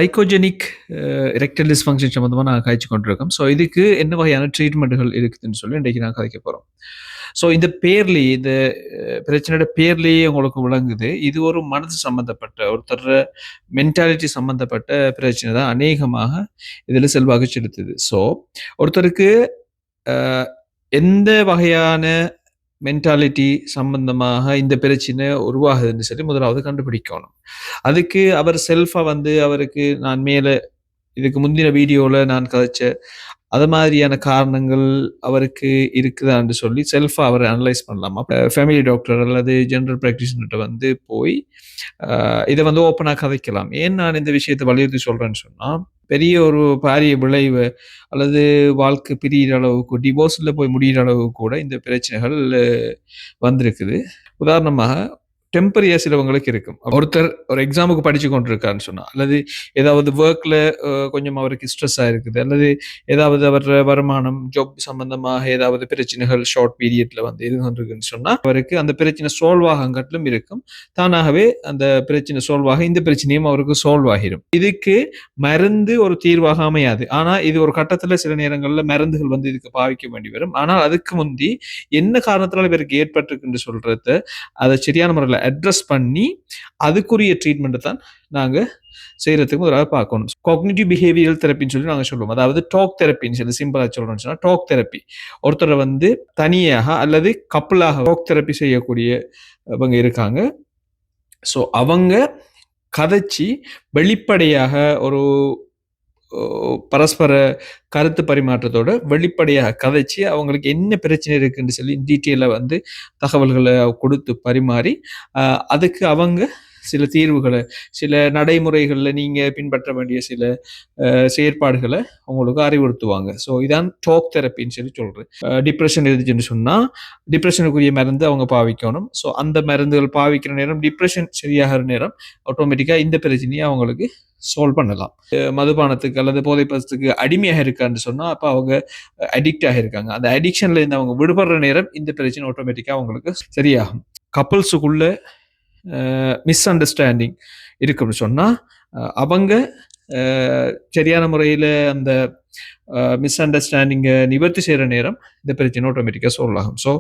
Psychogenic erectile dysfunction சம்மந்தமா நாங்க கதைச்சு கொண்டிருக்கோம். ஸோ இதுக்கு என்ன வகையான ட்ரீட்மெண்ட்டுகள் இருக்குதுன்னு சொல்லி இன்றைக்கு நான் கதைக்க போறோம். ஸோ இந்த பேர்லயே இந்த பிரச்சனையோட பேர்லயே உங்களுக்கு விளங்குது. இது ஒரு மனது சம்மந்தப்பட்ட ஒருத்தர் மென்டாலிட்டி சம்மந்தப்பட்ட பிரச்சனை தான் அநேகமாக இதில செல்வாக்கு செலுத்துது. ஸோ ஒருத்தருக்கு அ எந்த வகையான மென்டாலிட்டி சம்பந்தமாக இந்த பிரச்சனை உருவாகுதுன்னு சொல்லி முதலாவது கண்டுபிடிக்கணும். அதுக்கு அவர் செல்ஃபா வந்து அவருக்கு நான் மேல இதுக்கு முந்தின வீடியோல நான் கதைச்ச அது மாதிரியான காரணங்கள் அவருக்கு இருக்குதான்னு சொல்லி செல்ஃபா அவரை அனலைஸ் பண்ணலாம். அப்ப ஃபேமிலி டாக்டர் அல்லது ஜெனரல் பிராக்டிஷனர்ட்ட வந்து போய் இத வந்து ஓப்பனா கதைக்கலாம். ஏன் நான் இந்த விஷயத்த வலியுறுத்தி சொல்றேன்னு சொன்னா, பெரிய ஒரு பாரிய விளைவு அல்லது வாழ்க்கை பிரியிற அளவுக்கு டிவோர்ஸ்ல போய் முடியிற அளவுக்கு கூட இந்த பிரச்சனைகள் வந்திருக்குது. உதாரணமாக டெம்பரரியா சிலவங்களுக்கு இருக்கும். ஒருத்தர் ஒரு எக்ஸாமுக்கு படிச்சு கொண்டிருக்காருன்னு சொன்னா, அல்லது ஏதாவது வொர்க்ல கொஞ்சம் அவருக்கு ஸ்ட்ரெஸ்ஸா இருக்குது, அல்லது ஏதாவது அவர் வருமானம், ஜாப் சம்பந்தமாக ஏதாவது பிரச்சனைகள் ஷார்ட் பீரியட்ல வந்து இருந்து கொண்டிருக்குன்னு சொன்னா, அவருக்கு அந்த பிரச்சனை சால்வ் ஆகங்காட்டிலும் இருக்கும். தானாகவே அந்த பிரச்சனை சால்வ் ஆக இந்த பிரச்சனையும் அவருக்கு சால்வ் ஆகிரும். இதுக்கு மருந்து ஒரு தீர்வாக அமையாது. ஆனா இது ஒரு கட்டத்துல சில நேரங்கள்ல மருந்துகள் வந்து இதுக்கு பாவிக்க வேண்டி வரும். ஆனால் அதுக்கு முந்தி என்ன காரணத்தினால இவருக்கு ஏற்பட்டிருக்குன்னு சொல்றத அதை சரியான முறையில் அட்ரஸ் பண்ணி அதுக்குரிய ட்ரீட்மெண்ட்டை தான் நாங்கள் செய்யறதுக்கு முதலாக பார்க்கணும். காக்னிட்டிவ் பிஹேவியரல் தெரப்பின்னு சொல்லி நாங்கள் சொல்லுவோம். அதாவது டாக் தெரப்பின்னு சொல்லி சிம்பிளாக சொல்றோம்னு சொன்னால் டாக் தெரப்பி. ஒருத்தரை வந்து தனியாக அல்லது கப்பலாக டாக் தெரப்பி செய்யக்கூடியவங்க இருக்காங்க. ஸோ அவங்க கதைச்சி வெளிப்படையாக ஒரு பரஸ்பர கருத்து பரிமாற்றத்தோட வெளிப்படையாக கதைச்சு அவங்களுக்கு என்ன பிரச்சனை இருக்குன்னு சொல்லி டீட்டெயிலாக வந்து தகவல்களை கொடுத்து பரிமாறி அதுக்கு அவங்க சில தீர்வுகளை சில நடைமுறைகளில் நீங்கள் பின்பற்ற வேண்டிய சில செயற்பாடுகளை அவங்களுக்கு அறிவுறுத்துவாங்க. ஸோ இதான் டாக் தெரப்பின்னு சொல்லி சொல்கிறேன். டிப்ரெஷன் இருந்துச்சுன்னு சொன்னால் டிப்ரெஷனுக்குரிய மருந்து அவங்க பாவிக்கணும். ஸோ அந்த மருந்துகள் பாவிக்கிற நேரம் டிப்ரெஷன் சரியாகிற நேரம் ஆட்டோமேட்டிக்காக இந்த பிரச்சனையை அவங்களுக்கு சால்வ் பண்ணலாம். மதுபானத்துக்கு அல்லது போதைப்பழத்துக்கு அடிமையாக இருக்கான்னு சொன்னால் அப்போ அவங்க அடிக்ட் ஆகியிருக்காங்க. அந்த அடிக்ஷன்ல இருந்து அவங்க விடுபடுற நேரம் இந்த பிரச்சனை ஆட்டோமேட்டிக்காக அவங்களுக்கு சரியாகும். கப்பல்ஸுக்குள்ள மிஸ் அண்டர்ஸ்டாண்டிங் இருக்குன்னு சொன்னால் அவங்க சரியான முறையில் அந்த மிஸ் அண்டர்ஸ்டாண்டிங்கை நிவர்த்தி செய்கிற நேரம் இந்த பிரச்சனை ஆட்டோமேட்டிக்காக சால்வ் ஆகும். ஸோ